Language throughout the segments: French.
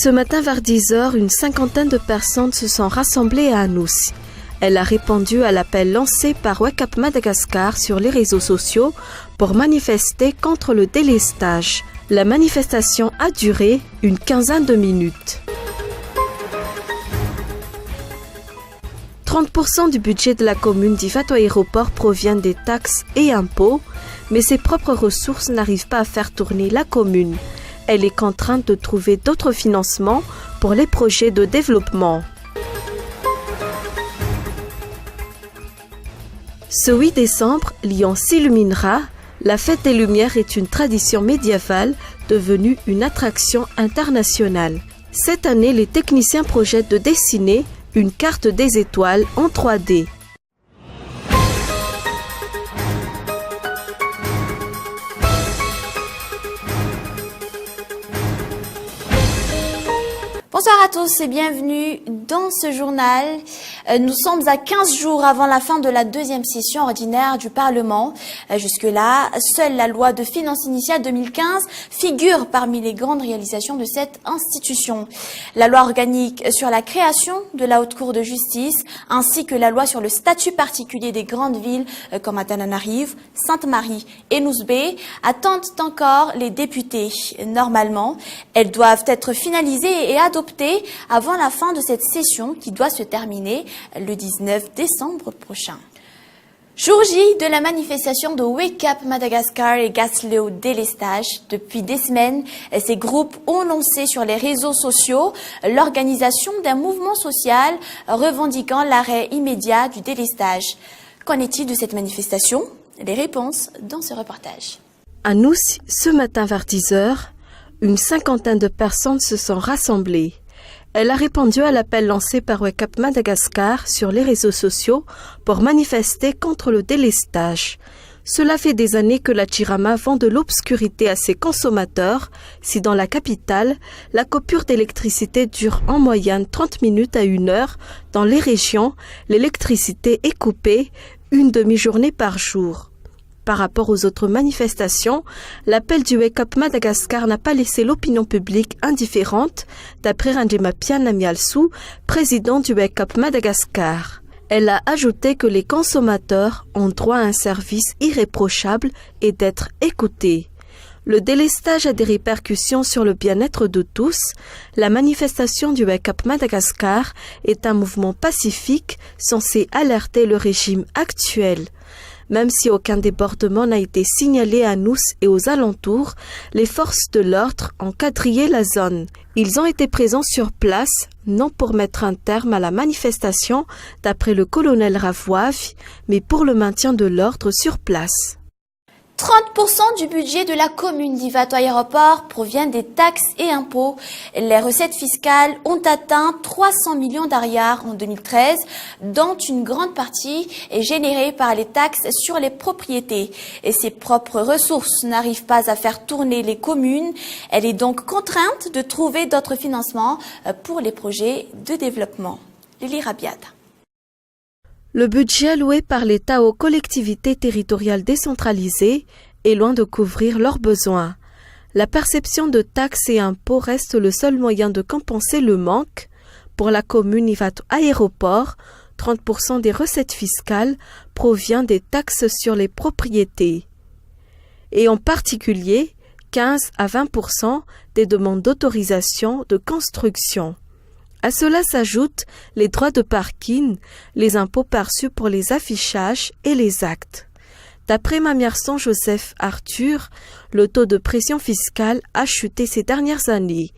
Ce matin vers 10 heures, une cinquantaine de personnes se sont rassemblées à Anoussi. Elle a répondu à l'appel lancé par Wake Up Madagascar sur les réseaux sociaux pour manifester contre le délestage. La manifestation a duré une quinzaine de minutes. 30% du budget de la commune d'Ivato Aéroport provient des taxes et impôts, mais ses propres ressources n'arrivent pas à faire tourner la commune. Elle est contrainte de trouver d'autres financements pour les projets de développement. Ce 8 décembre, Lyon s'illuminera. La fête des Lumières est une tradition médiévale devenue une attraction internationale. Cette année, les techniciens projettent de dessiner une carte des étoiles en 3D. Bonsoir à tous et bienvenue dans ce journal. Nous sommes à 15 jours avant la fin de la deuxième session ordinaire du Parlement. Jusque-là, seule la loi de finances initiale 2015 figure parmi les grandes réalisations de cette institution. La loi organique sur la création de la Haute Cour de justice ainsi que la loi sur le statut particulier des grandes villes comme Antananarivo, Sainte-Marie et Nouzbé attendent encore les députés. Normalement, elles doivent être finalisées et adoptées avant la fin de cette session qui doit se terminer le 19 décembre prochain. Jour J de la manifestation de Wake Up Madagascar et Gasleo Délestage. Depuis des semaines, ces groupes ont lancé sur les réseaux sociaux l'organisation d'un mouvement social revendiquant l'arrêt immédiat du délestage. Qu'en est-il de cette manifestation? Les réponses dans ce reportage. À Anoussi, ce matin vers 10 heures, une cinquantaine de personnes se sont rassemblées. Elle a répondu à l'appel lancé par Wake Up Madagascar sur les réseaux sociaux pour manifester contre le délestage. Cela fait des années que la Chirama vend de l'obscurité à ses consommateurs. Si dans la capitale, la coupure d'électricité dure en moyenne 30 minutes à 1 heure, dans les régions, l'électricité est coupée une demi-journée par jour. Par rapport aux autres manifestations, l'appel du Wake Up Madagascar n'a pas laissé l'opinion publique indifférente, d'après Ranjema Namialsou, président du Wake Up Madagascar. Elle a ajouté que les consommateurs ont droit à un service irréprochable et d'être écoutés. Le délestage a des répercussions sur le bien-être de tous. La manifestation du Wake Up Madagascar est un mouvement pacifique censé alerter le régime actuel. Même si aucun débordement n'a été signalé à Anoussi et aux alentours, les forces de l'ordre ont quadrillé la zone. Ils ont été présents sur place, non pour mettre un terme à la manifestation, d'après le colonel Ravouavi, mais pour le maintien de l'ordre sur place. 30% du budget de la commune d'Ivato Aéroport provient des taxes et impôts. Les recettes fiscales ont atteint 300 millions d'ariars en 2013, dont une grande partie est générée par les taxes sur les propriétés. Et ses propres ressources n'arrivent pas à faire tourner les communes. Elle est donc contrainte de trouver d'autres financements pour les projets de développement. Lili Rabiad. Le budget alloué par l'État aux collectivités territoriales décentralisées est loin de couvrir leurs besoins. La perception de taxes et impôts reste le seul moyen de compenser le manque. Pour la commune Ivato Aéroport, 30% des recettes fiscales provient des taxes sur les propriétés. Et en particulier, 15 à 20% des demandes d'autorisation de construction. À cela s'ajoutent les droits de parking, les impôts perçus pour les affichages et les actes. D'après Mamirson Joseph Arthur, le taux de pression fiscale a chuté ces dernières années.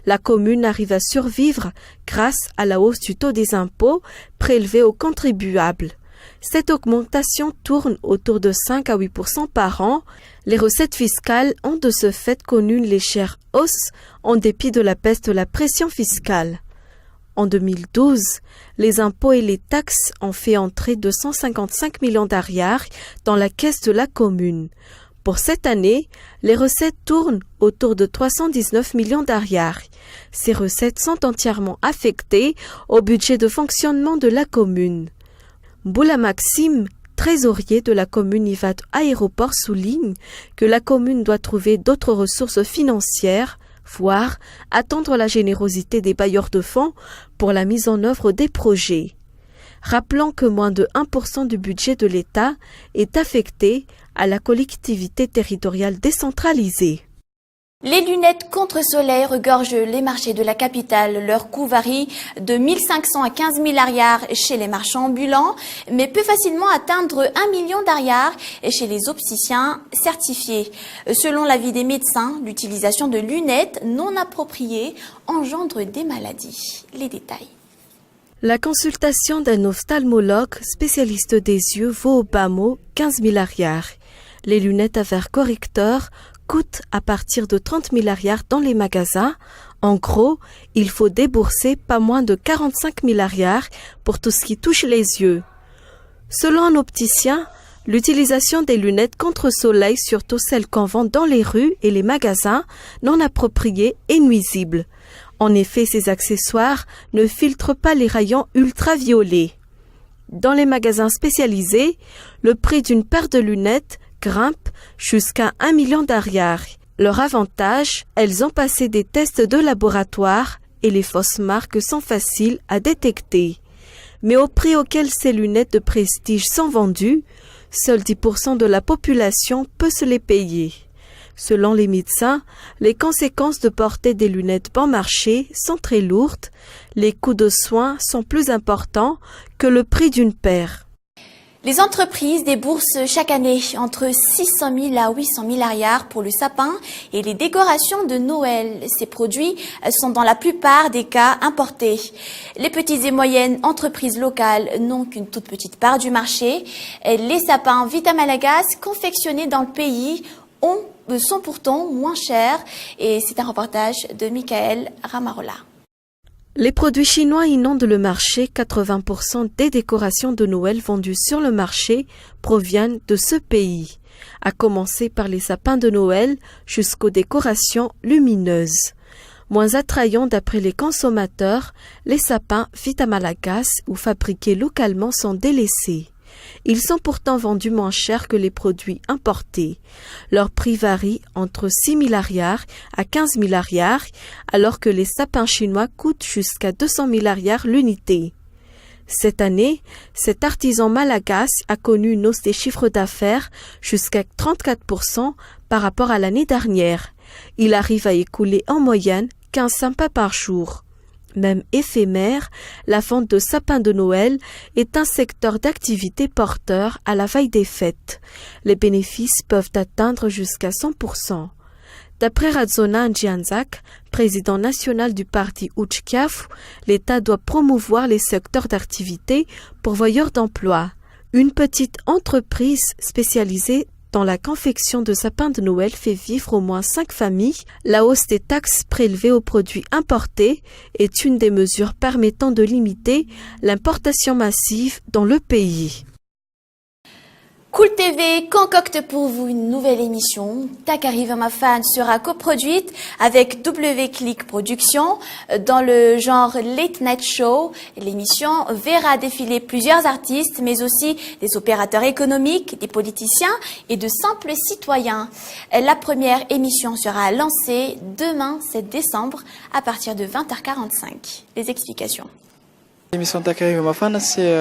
La commune arrive à survivre grâce à la hausse du taux des impôts prélevés aux contribuables. Cette augmentation tourne autour de 5 à 8% par an. Les recettes fiscales ont de ce fait connu une légère hausse en dépit de la baisse de la pression fiscale. En 2012, les impôts et les taxes ont fait entrer 255 millions d'ariars dans la caisse de la commune. Pour cette année, les recettes tournent autour de 319 millions d'ariars. Ces recettes sont entièrement affectées au budget de fonctionnement de la commune. Boula Maxime, trésorier de la commune Ivato Aéroport, souligne que la commune doit trouver d'autres ressources financières voire attendre la générosité des bailleurs de fonds pour la mise en œuvre des projets. Rappelons que moins de 1% du budget de l'État est affecté à la collectivité territoriale décentralisée. Les lunettes contre-soleil regorgent les marchés de la capitale. Leur coût varie de 1500 à 15 000 ariars chez les marchands ambulants, mais peut facilement atteindre 1 million d'ariars chez les opticiens certifiés. Selon l'avis des médecins, l'utilisation de lunettes non appropriées engendre des maladies. Les détails. La consultation d'un ophtalmologue spécialiste des yeux vaut au bas mot 15 000 ariars. Les lunettes à verre correcteur coûtent à partir de 30 000 ariars dans les magasins. En gros, il faut débourser pas moins de 45 000 ariars pour tout ce qui touche les yeux. Selon un opticien, l'utilisation des lunettes contre-soleil, surtout celles qu'on vend dans les rues et les magasins, non appropriées et nuisibles. En effet, ces accessoires ne filtrent pas les rayons ultraviolets. Dans les magasins spécialisés, le prix d'une paire de lunettes grimpe jusqu'à 1 million d'ariars. Leur avantage, elles ont passé des tests de laboratoire et les fausses marques sont faciles à détecter. Mais au prix auquel ces lunettes de prestige sont vendues, seuls 10% de la population peut se les payer. Selon les médecins, les conséquences de porter des lunettes bon marché sont très lourdes. Les coûts de soins sont plus importants que le prix d'une paire. Les entreprises déboursent chaque année entre 600 000 à 800 000 ariars pour le sapin et les décorations de Noël. Ces produits sont dans la plupart des cas importés. Les petites et moyennes entreprises locales n'ont qu'une toute petite part du marché. Les sapins Vita Malagas confectionnés dans le pays sont pourtant moins chers. Et c'est un reportage de Michael Ramarola. Les produits chinois inondent le marché. 80% des décorations de Noël vendues sur le marché proviennent de ce pays, à commencer par les sapins de Noël jusqu'aux décorations lumineuses. Moins attrayants d'après les consommateurs, les sapins Vita Malagas ou fabriqués localement sont délaissés. Ils sont pourtant vendus moins cher que les produits importés. Leur prix varie entre 6 000 ariars à 15 000 ariars, alors que les sapins chinois coûtent jusqu'à 200 000 ariars l'unité. Cette année, cet artisan malagasy a connu une hausse des chiffres d'affaires jusqu'à 34% par rapport à l'année dernière. Il arrive à écouler en moyenne 15 sapins par jour. Même éphémère, la vente de sapins de Noël est un secteur d'activité porteur à la veille des fêtes. Les bénéfices peuvent atteindre jusqu'à 100%. D'après Radzona Ndjianzak, président national du parti Uchkiaf, l'État doit promouvoir les secteurs d'activité pourvoyeurs d'emploi. Une petite entreprise spécialisée dans la confection de sapins de Noël fait vivre au moins 5 familles. La hausse des taxes prélevées aux produits importés est une des mesures permettant de limiter l'importation massive dans le pays. Cool TV concocte pour vous une nouvelle émission. Takari Vamafan sera coproduite avec W-Click Productions dans le genre Late Night Show. L'émission verra défiler plusieurs artistes, mais aussi des opérateurs économiques, des politiciens et de simples citoyens. La première émission sera lancée demain, 7 décembre, à partir de 20h45. Les explications. L'émission Takari Vamafan, c'est...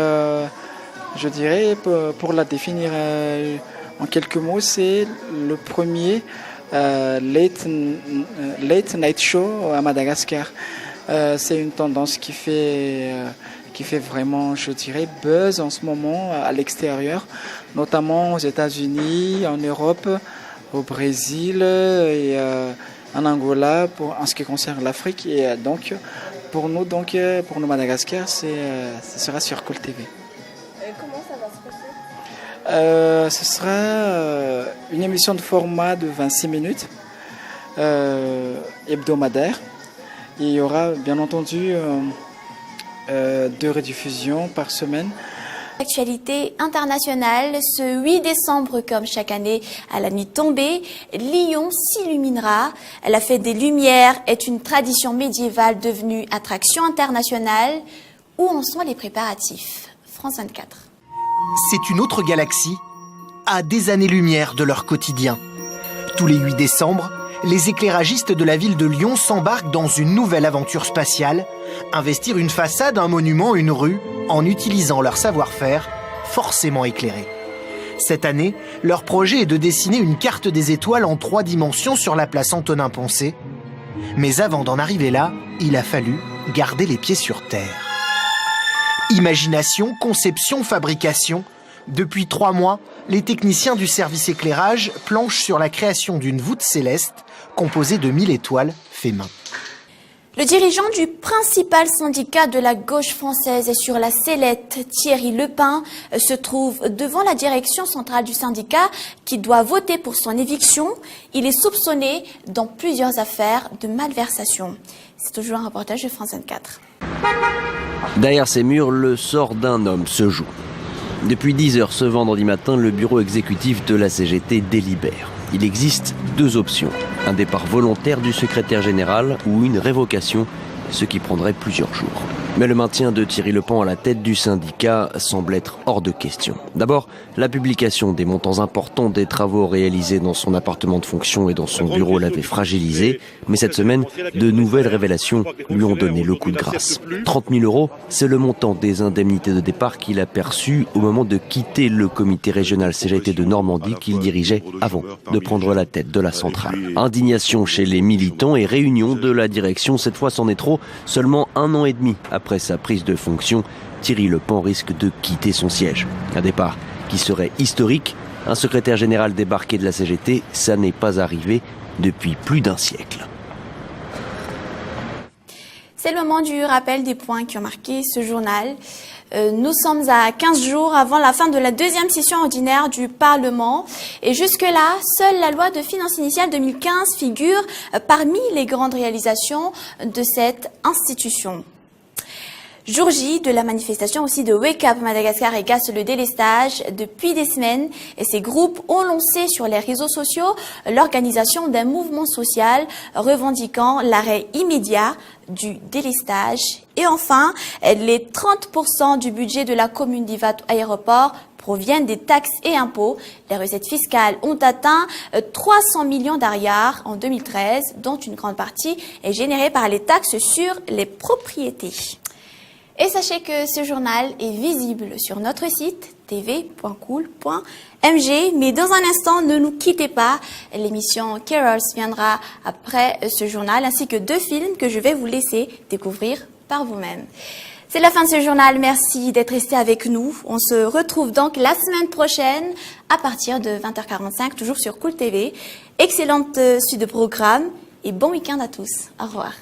Je dirais, pour la définir en quelques mots, c'est le premier late night show à Madagascar. C'est une tendance qui fait vraiment, je dirais, buzz en ce moment à l'extérieur, notamment aux États-Unis, en Europe, au Brésil et en Angola en ce qui concerne l'Afrique. Et donc, pour nous Madagascar, ce sera sur Cool TV. Comment ça va se passer? Ce sera une émission de format de 26 minutes hebdomadaire. Et il y aura bien entendu 2 rediffusions par semaine. Actualité internationale, ce 8 décembre, comme chaque année, à la nuit tombée, Lyon s'illuminera. La fête des Lumières est une tradition médiévale devenue attraction internationale. Où en sont les préparatifs? France 24. C'est une autre galaxie, à des années-lumière de leur quotidien. Tous les 8 décembre, les éclairagistes de la ville de Lyon s'embarquent dans une nouvelle aventure spatiale, investir une façade, un monument, une rue, en utilisant leur savoir-faire forcément éclairé. Cette année, leur projet est de dessiner une carte des étoiles en 3 dimensions sur la place Antonin-Poncet. Mais avant d'en arriver là, il a fallu garder les pieds sur terre. Imagination, conception, fabrication. Depuis 3 mois, les techniciens du service éclairage planchent sur la création d'une voûte céleste composée de 1000 étoiles fait main. Le dirigeant du principal syndicat de la gauche française sur la sellette, Thierry Lepin, se trouve devant la direction centrale du syndicat qui doit voter pour son éviction. Il est soupçonné dans plusieurs affaires de malversation. C'est toujours un reportage de France 24. Derrière ces murs, le sort d'un homme se joue. Depuis 10 heures ce vendredi matin, le bureau exécutif de la CGT délibère. Il existe 2 options, un départ volontaire du secrétaire général ou une révocation, ce qui prendrait plusieurs jours. Mais le maintien de Thierry Lepin à la tête du syndicat semble être hors de question. D'abord, la publication des montants importants des travaux réalisés dans son appartement de fonction et dans son bureau l'avait fragilisé. Mais cette semaine, de nouvelles révélations lui ont donné le coup de grâce. 30 000 €, c'est le montant des indemnités de départ qu'il a perçu au moment de quitter le comité régional CGT de Normandie qu'il dirigeait avant de prendre la tête de la centrale. Indignation chez les militants et réunion de la direction. Cette fois, c'en est trop. Seulement 1 an et demi après sa prise de fonction, Thierry Lepin risque de quitter son siège. Un départ qui serait historique. Un secrétaire général débarqué de la CGT, ça n'est pas arrivé depuis plus d'1 siècle. C'est le moment du rappel des points qui ont marqué ce journal. Nous sommes à 15 jours avant la fin de la 2e session ordinaire du Parlement. Et jusque-là, seule la loi de finances initiale 2015 figure parmi les grandes réalisations de cette institution. Jour J de la manifestation aussi de Wake Up Madagascar et Casse le délestage. Depuis des semaines, et ces groupes ont lancé sur les réseaux sociaux l'organisation d'un mouvement social revendiquant l'arrêt immédiat du délestage. Et enfin, les 30% du budget de la commune d'Ivat Aéroport proviennent des taxes et impôts. Les recettes fiscales ont atteint 300 millions d'ariars en 2013, dont une grande partie est générée par les taxes sur les propriétés. Et sachez que ce journal est visible sur notre site tv.cool.mg. Mais dans un instant, ne nous quittez pas. L'émission Carols viendra après ce journal, ainsi que 2 films que je vais vous laisser découvrir par vous-même. C'est la fin de ce journal. Merci d'être resté avec nous. On se retrouve donc la semaine prochaine à partir de 20h45, toujours sur Cool TV. Excellente suite de programme et bon week-end à tous. Au revoir.